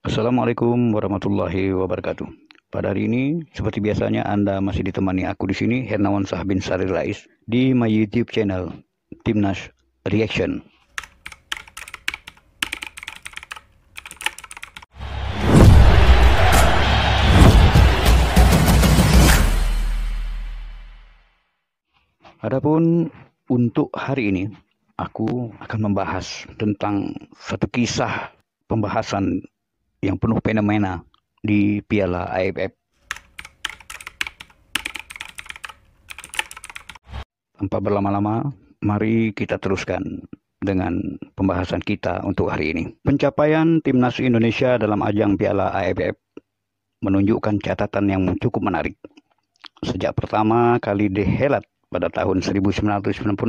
Assalamualaikum warahmatullahi wabarakatuh. Pada hari ini, seperti biasanya Anda masih ditemani aku di sini, Hernawan Sahbin Sari Rais, di my YouTube channel, Timnas Reaction. Adapun untuk hari ini, aku akan membahas tentang satu kisah pembahasan yang penuh fenomena di Piala AFF. Tanpa berlama-lama, mari kita teruskan dengan pembahasan kita untuk hari ini. Pencapaian timnas Indonesia dalam ajang Piala AFF menunjukkan catatan yang cukup menarik. Sejak pertama kali dihelat pada tahun 1996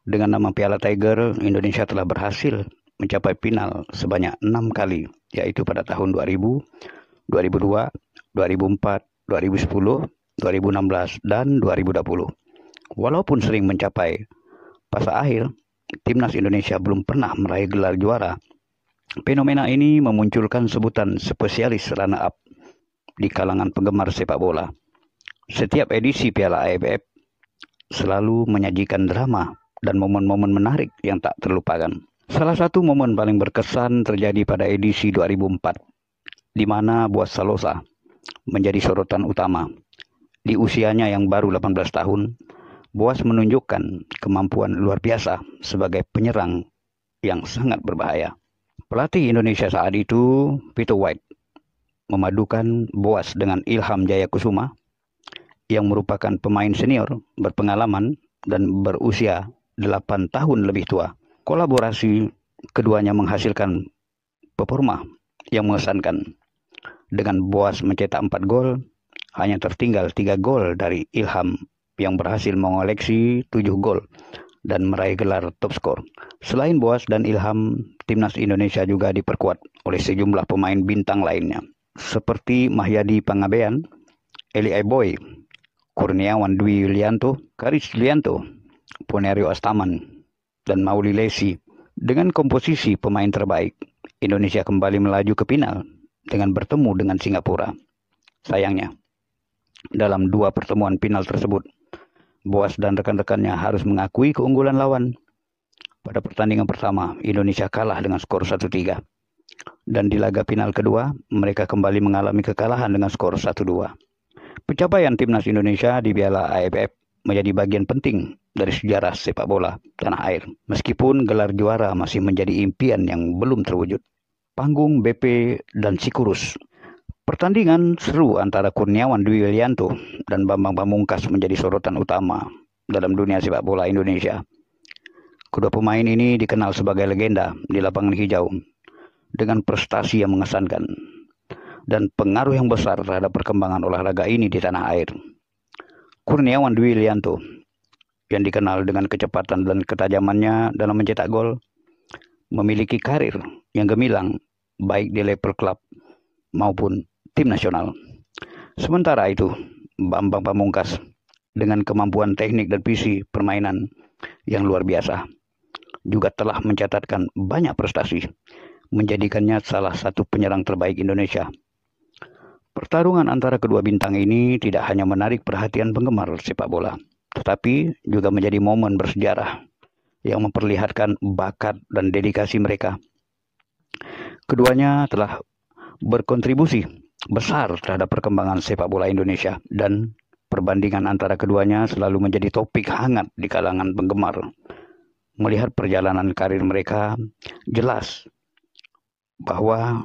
dengan nama Piala Tiger, Indonesia telah berhasil mencapai final sebanyak 6 kali, yaitu pada tahun 2000, 2002, 2004, 2010, 2016, dan 2020. Walaupun sering mencapai fase akhir, timnas Indonesia belum pernah meraih gelar juara. Fenomena ini memunculkan sebutan spesialis runner-up di kalangan penggemar sepak bola. Setiap edisi Piala AFF selalu menyajikan drama dan momen-momen menarik yang tak terlupakan. Salah satu momen paling berkesan terjadi pada edisi 2004, di mana Boaz Salosa menjadi sorotan utama. Di usianya yang baru 18 tahun, Boaz menunjukkan kemampuan luar biasa sebagai penyerang yang sangat berbahaya. Pelatih Indonesia saat itu, Peter White, memadukan Boaz dengan Ilham Jaya Kusuma yang merupakan pemain senior, berpengalaman, dan berusia 8 tahun lebih tua. Kolaborasi keduanya menghasilkan performa yang mengesankan. Dengan Boaz mencetak 4 gol, hanya tertinggal 3 gol dari Ilham yang berhasil mengoleksi 7 gol dan meraih gelar top skor. Selain Boaz dan Ilham, timnas Indonesia juga diperkuat oleh sejumlah pemain bintang lainnya, seperti Mahyadi Pangabean, Eli Aiboy, Kurniawan Dwi Yulianto, Karis Lianto, Ponerio Astaman, dan Mauli Lesi. Dengan komposisi pemain terbaik, Indonesia kembali melaju ke final dengan bertemu dengan Singapura. Sayangnya, dalam 2 pertemuan final tersebut, Boaz dan rekan-rekannya harus mengakui keunggulan lawan. Pada pertandingan pertama, Indonesia kalah dengan skor 1-3. Dan di laga final kedua, mereka kembali mengalami kekalahan dengan skor 1-2. Pencapaian timnas Indonesia di Piala AFF menjadi bagian penting dari sejarah sepak bola tanah air. Meskipun gelar juara masih menjadi impian yang belum terwujud. Panggung BP dan Sikurus. Pertandingan seru antara Kurniawan Dwi Yulianto dan Bambang Pamungkas menjadi sorotan utama dalam dunia sepak bola Indonesia. Kedua pemain ini dikenal sebagai legenda di lapangan hijau dengan prestasi yang mengesankan dan pengaruh yang besar terhadap perkembangan olahraga ini di tanah air. Kurniawan Dwi Yulianto yang dikenal dengan kecepatan dan ketajamannya dalam mencetak gol, memiliki karir yang gemilang baik di level klub maupun tim nasional. Sementara itu, Bambang Pamungkas dengan kemampuan teknik dan visi permainan yang luar biasa juga telah mencatatkan banyak prestasi, menjadikannya salah satu penyerang terbaik Indonesia. Pertarungan antara kedua bintang ini tidak hanya menarik perhatian penggemar sepak bola, tetapi juga menjadi momen bersejarah yang memperlihatkan bakat dan dedikasi mereka. Keduanya telah berkontribusi besar terhadap perkembangan sepak bola Indonesia, dan perbandingan antara keduanya selalu menjadi topik hangat di kalangan penggemar. Melihat perjalanan karir mereka, jelas bahwa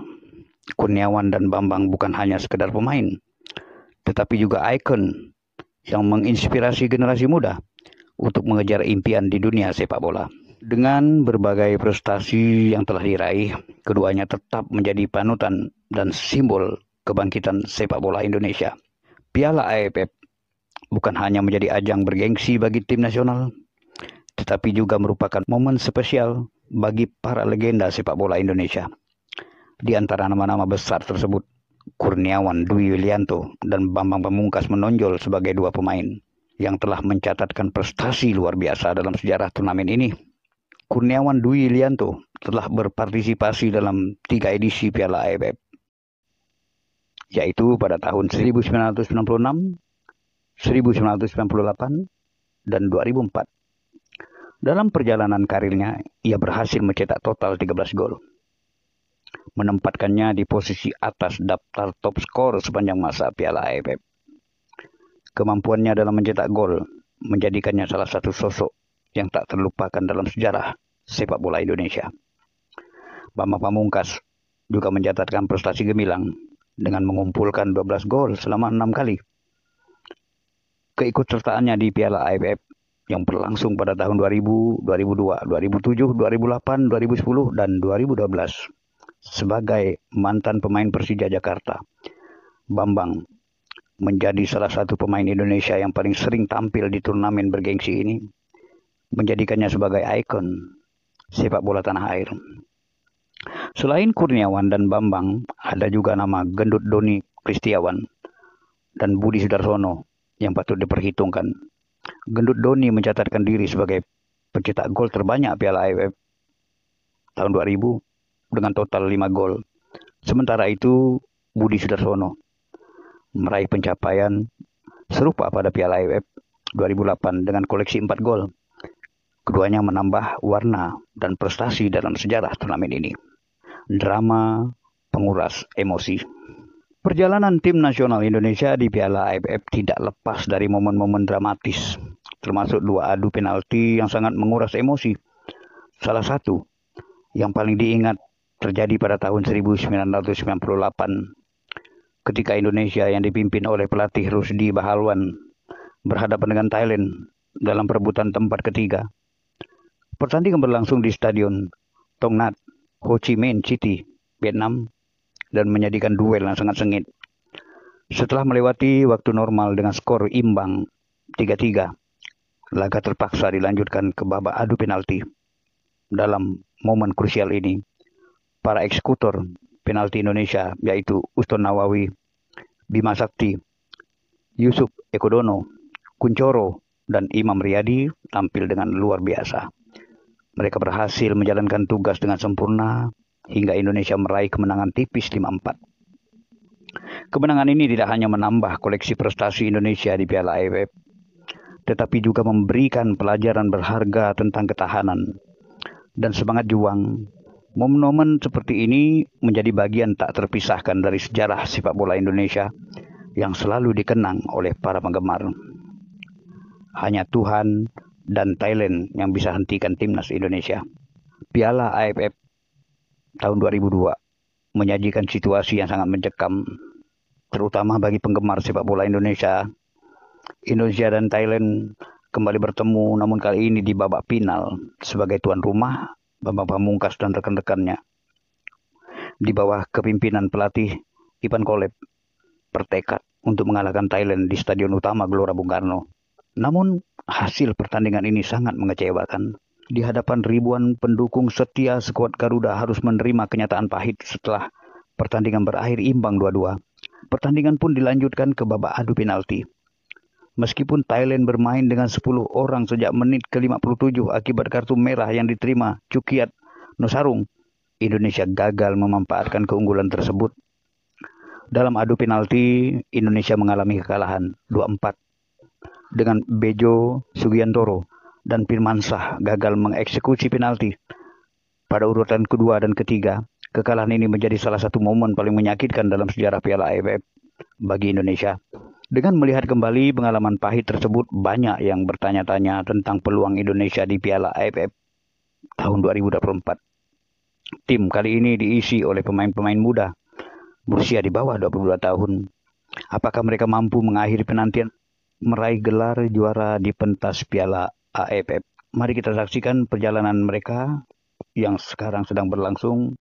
Kurniawan dan Bambang bukan hanya sekedar pemain, tetapi juga ikon yang menginspirasi generasi muda untuk mengejar impian di dunia sepak bola. Dengan berbagai prestasi yang telah diraih, keduanya tetap menjadi panutan dan simbol kebangkitan sepak bola Indonesia. Piala AFF bukan hanya menjadi ajang bergengsi bagi tim nasional, tetapi juga merupakan momen spesial bagi para legenda sepak bola Indonesia. Di antara nama-nama besar tersebut, Kurniawan Dwi Yulianto dan Bambang Pamungkas menonjol sebagai 2 pemain yang telah mencatatkan prestasi luar biasa dalam sejarah turnamen ini. Kurniawan Dwi Yulianto telah berpartisipasi dalam 3 edisi Piala AFF yaitu pada tahun 1996, 1998, dan 2004. Dalam perjalanan karirnya, ia berhasil mencetak total 13 gol, menempatkannya di posisi atas daftar top skor sepanjang masa Piala AFF. Kemampuannya dalam mencetak gol menjadikannya salah satu sosok yang tak terlupakan dalam sejarah sepak bola Indonesia. Bambang Pamungkas juga mencatatkan prestasi gemilang dengan mengumpulkan 12 gol selama 6 kali. Keikutsertaannya di Piala AFF yang berlangsung pada tahun 2000, 2002, 2007, 2008, 2010, dan 2012. Sebagai mantan pemain Persija Jakarta, Bambang menjadi salah satu pemain Indonesia yang paling sering tampil di turnamen bergengsi ini, menjadikannya sebagai ikon sepak bola tanah air. Selain Kurniawan dan Bambang, ada juga nama Gendut Doni Kristiawan dan Budi Sudarsono yang patut diperhitungkan. Gendut Doni mencatatkan diri sebagai pencetak gol terbanyak Piala AFF tahun 2000 dengan total 5 gol. Sementara itu, Budi Sudarsono meraih pencapaian serupa pada Piala AFF 2008 dengan koleksi 4 gol. Keduanya menambah warna dan prestasi dalam sejarah turnamen ini. Drama penguras emosi. Perjalanan tim nasional Indonesia di Piala AFF tidak lepas dari momen-momen dramatis, termasuk 2 adu penalti yang sangat menguras emosi. Salah satu yang paling diingat terjadi pada tahun 1998 ketika Indonesia yang dipimpin oleh pelatih Rusdi Bahalwan berhadapan dengan Thailand dalam perebutan tempat ketiga. Pertandingan berlangsung di Stadion Tong Nhat, Ho Chi Minh City, Vietnam, dan menjadikan duel yang sangat sengit. Setelah melewati waktu normal dengan skor imbang 3-3, laga terpaksa dilanjutkan ke babak adu penalti. Dalam momen krusial ini, para eksekutor penalti Indonesia yaitu Uston Nawawi, Bima Sakti, Yusuf Ekodono, Kuncoro, dan Imam Riyadi tampil dengan luar biasa. Mereka berhasil menjalankan tugas dengan sempurna hingga Indonesia meraih kemenangan tipis 5-4. Kemenangan ini tidak hanya menambah koleksi prestasi Indonesia di Piala AFF, tetapi juga memberikan pelajaran berharga tentang ketahanan dan semangat juang. Momen-momen seperti ini menjadi bagian tak terpisahkan dari sejarah sepak bola Indonesia yang selalu dikenang oleh para penggemar. Hanya Tuhan dan Thailand yang bisa hentikan timnas Indonesia. Piala AFF tahun 2002 menyajikan situasi yang sangat mencekam, terutama bagi penggemar sepak bola Indonesia. Indonesia dan Thailand kembali bertemu, namun kali ini di babak final. Sebagai tuan rumah, Bambang Pamungkas dan rekan-rekannya di bawah kepimpinan pelatih Ivan Kolev bertekad untuk mengalahkan Thailand di Stadion Utama Gelora Bung Karno. Namun hasil pertandingan ini sangat mengecewakan. Di hadapan ribuan pendukung setia skuad Garuda harus menerima kenyataan pahit setelah pertandingan berakhir imbang 2-2. Pertandingan pun dilanjutkan ke babak adu penalti. Meskipun Thailand bermain dengan 10 orang sejak menit ke-57 akibat kartu merah yang diterima Chukiat Nosarung, Indonesia gagal memanfaatkan keunggulan tersebut. Dalam adu penalti, Indonesia mengalami kekalahan 2-4 dengan Bejo Sugiantoro dan Firmansyah gagal mengeksekusi penalti. Pada urutan kedua dan ketiga, kekalahan ini menjadi salah satu momen paling menyakitkan dalam sejarah Piala AFF bagi Indonesia. Dengan melihat kembali pengalaman pahit tersebut, banyak yang bertanya-tanya tentang peluang Indonesia di Piala AFF tahun 2024. Tim kali ini diisi oleh pemain-pemain muda berusia di bawah 22 tahun. Apakah mereka mampu mengakhiri penantian meraih gelar juara di pentas Piala AFF? Mari kita saksikan perjalanan mereka yang sekarang sedang berlangsung.